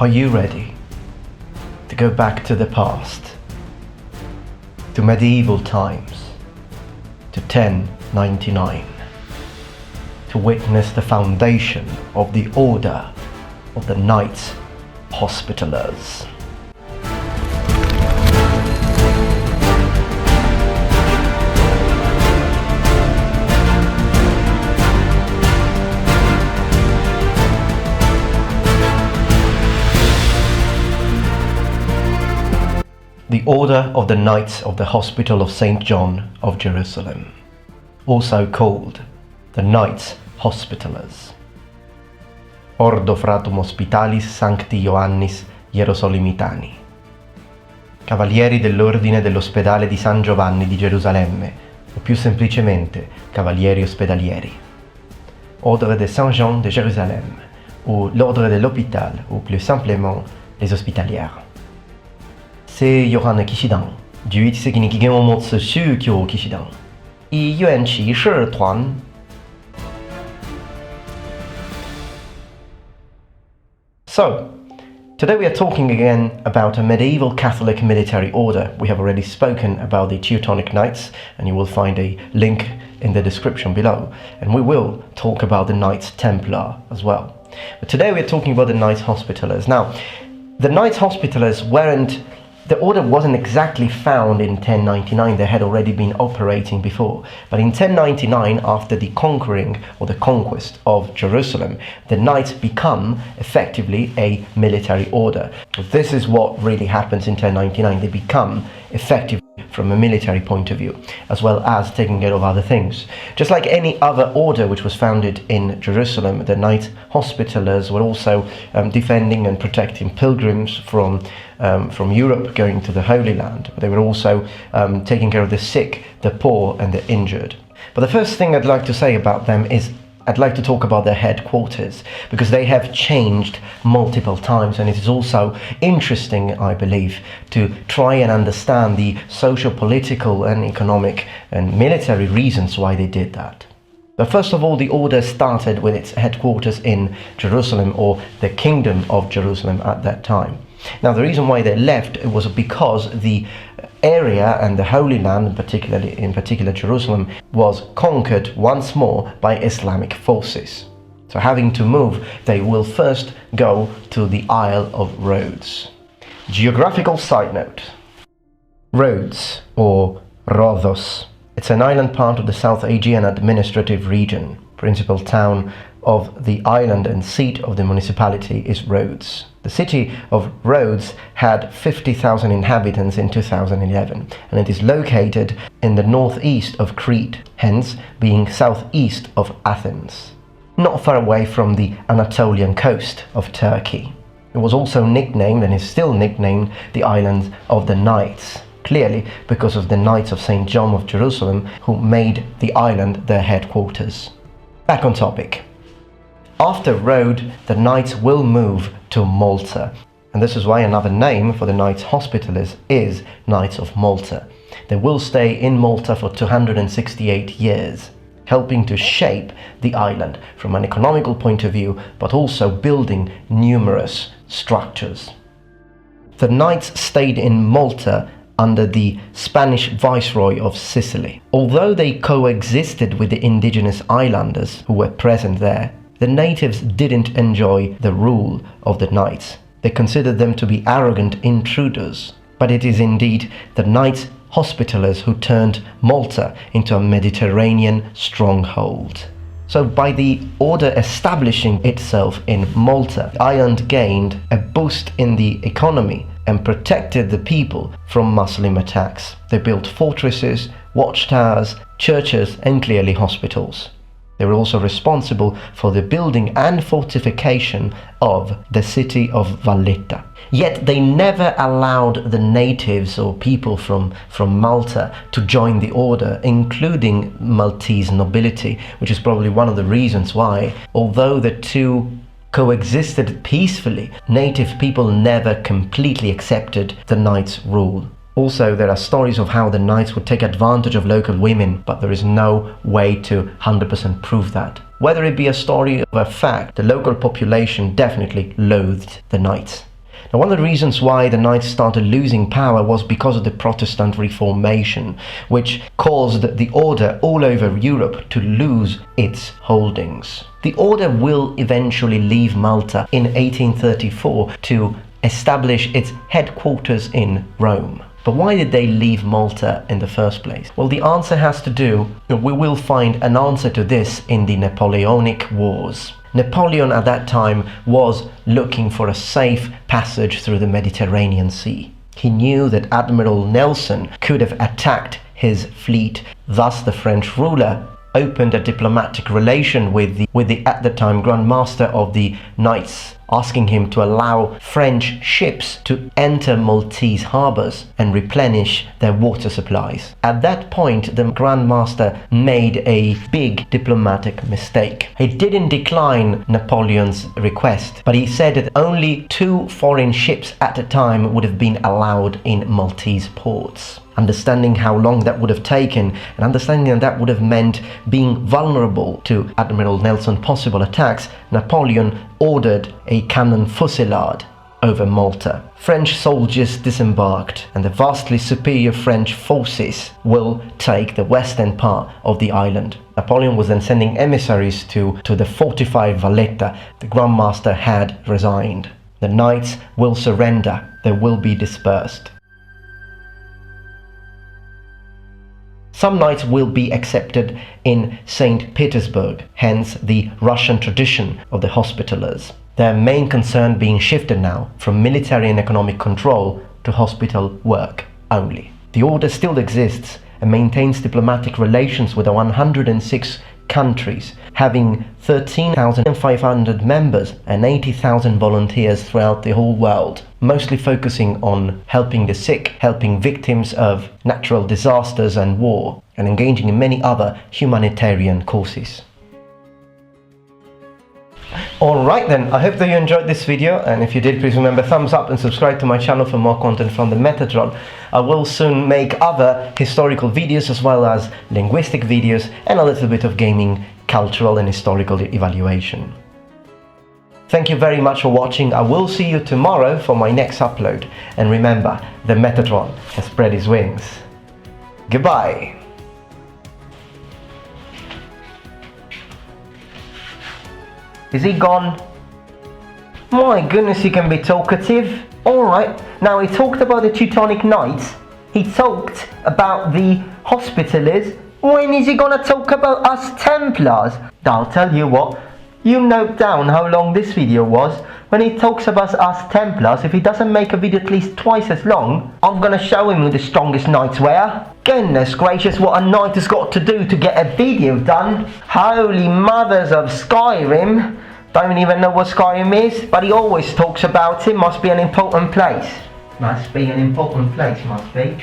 Are you ready to go back to the past, to medieval times, to 1099, to witness the foundation of the Order of the Knights Hospitallers? The Order of the Knights of the Hospital of St. John of Jerusalem, also called the Knights Hospitallers. Ordo Fratrum Hospitalis Sancti Ioannis Hierosolymitani. Cavalieri dell'Ordine dell'Ospedale di San Giovanni di Gerusalemme, o più semplicemente Cavalieri Ospedalieri. Ordre de Saint-Jean de Jérusalem, ou l'Ordre de l'Hôpital, ou plus simplement les Hospitalières. 聖约翰的騎士団、11世紀に起源を持つ宗教騎士団、医院騎士團。So, today we are talking again about a medieval Catholic military order. We have already spoken about the Teutonic Knights, and you will find a link in the description below. And we will talk about the Knights Templar as well. But today we are talking about the Knights Hospitallers. Now, the Knights Hospitallers the order wasn't exactly found in 1099, they had already been operating before. But in 1099, after the conquering or the conquest of Jerusalem, the Knights become effectively a military order. This is what really happens in 1099, they become effective from a military point of view, as well as taking care of other things. Just like any other order which was founded in Jerusalem, the Knights Hospitallers were also defending and protecting pilgrims from Europe going to the Holy Land. But they were also taking care of the sick, the poor and the injured. But the first thing I'd like to say about them is I'd like to talk about their headquarters, because they have changed multiple times, and it is also interesting, I believe, to try and understand the social, political and economic and military reasons why they did that. But first of all, the order started with its headquarters in Jerusalem, or the Kingdom of Jerusalem at that time. Now, the reason why they left was because the area and the Holy Land, in particular Jerusalem, was conquered once more by Islamic forces. So having to move, they will first go to the Isle of Rhodes. Geographical side note. Rhodes, or Rhodos, it's an island part of the South Aegean administrative region. Principal town of the island and seat of the municipality is Rhodes. The city of Rhodes had 50,000 inhabitants in 2011, and it is located in the northeast of Crete, hence being southeast of Athens, not far away from the Anatolian coast of Turkey. It was also nicknamed, and is still nicknamed, the Island of the Knights, clearly because of the Knights of St. John of Jerusalem, who made the island their headquarters. Back on topic. After Rhodes, the Knights will move to Malta, and this is why another name for the Knights Hospitallers is Knights of Malta. They will stay in Malta for 268 years, helping to shape the island from an economical point of view, but also building numerous structures. The Knights stayed in Malta under the Spanish Viceroy of Sicily. Although they coexisted with the indigenous islanders who were present there, the natives didn't enjoy the rule of the Knights. They considered them to be arrogant intruders. But it is indeed the Knights Hospitallers who turned Malta into a Mediterranean stronghold. So by the order establishing itself in Malta, the island gained a boost in the economy and protected the people from Muslim attacks. They built fortresses, watchtowers, churches and clearly hospitals. They were also responsible for the building and fortification of the city of Valletta. Yet they never allowed the natives or people from Malta to join the order, including Maltese nobility, which is probably one of the reasons why, although the two coexisted peacefully, native people never completely accepted the Knights' rule. Also, there are stories of how the Knights would take advantage of local women, but there is no way to 100% prove that. Whether it be a story or a fact, the local population definitely loathed the Knights. Now, one of the reasons why the Knights started losing power was because of the Protestant Reformation, which caused the Order all over Europe to lose its holdings. The Order will eventually leave Malta in 1834 to establish its headquarters in Rome. But why did they leave Malta in the first place? Well, the answer has to do, we will find an answer to this in the Napoleonic Wars. Napoleon at that time was looking for a safe passage through the Mediterranean Sea. He knew that Admiral Nelson could have attacked his fleet. Thus, the French ruler opened a diplomatic relation with the at the time Grand Master of the Knights, asking him to allow French ships to enter Maltese harbours and replenish their water supplies. At that point, the Grand Master made a big diplomatic mistake. He didn't decline Napoleon's request, but he said that only 2 foreign ships at a time would have been allowed in Maltese ports. Understanding how long that would have taken, and understanding that would have meant being vulnerable to Admiral Nelson's possible attacks, Napoleon ordered a cannon fusillade over Malta. French soldiers disembarked, and the vastly superior French forces will take the western part of the island. Napoleon was then sending emissaries to the fortified Valletta. The Grand Master had resigned. The Knights will surrender. They will be dispersed. Some Knights will be accepted in St. Petersburg, hence the Russian tradition of the Hospitalis. Their main concern being shifted now from military and economic control to hospital work only. The Order still exists and maintains diplomatic relations with 106 countries, having 13,500 members and 80,000 volunteers throughout the whole world, mostly focusing on helping the sick, helping victims of natural disasters and war, and engaging in many other humanitarian causes. Alright then, I hope that you enjoyed this video, and if you did, please remember thumbs up and subscribe to my channel for more content from the Metatron. I will soon make other historical videos as well as linguistic videos and a little bit of gaming, cultural and historical evaluation. Thank you very much for watching. I will see you tomorrow for my next upload, and remember, the Metatron has spread his wings. Goodbye! Is he gone? My goodness, he can be talkative. Alright, now he talked about the Teutonic Knights. He talked about the Hospitalis. When is he gonna talk about us Templars? I'll tell you what, you note down how long this video was. When he talks about us Templars, if he doesn't make a video at least twice as long, I'm gonna show him who the strongest knights were. Goodness gracious, what a knight has got to do to get a video done. Holy mothers of Skyrim. Don't even know what Skyrim is, but he always talks about it. Must be an important place. Must be an important place, must be.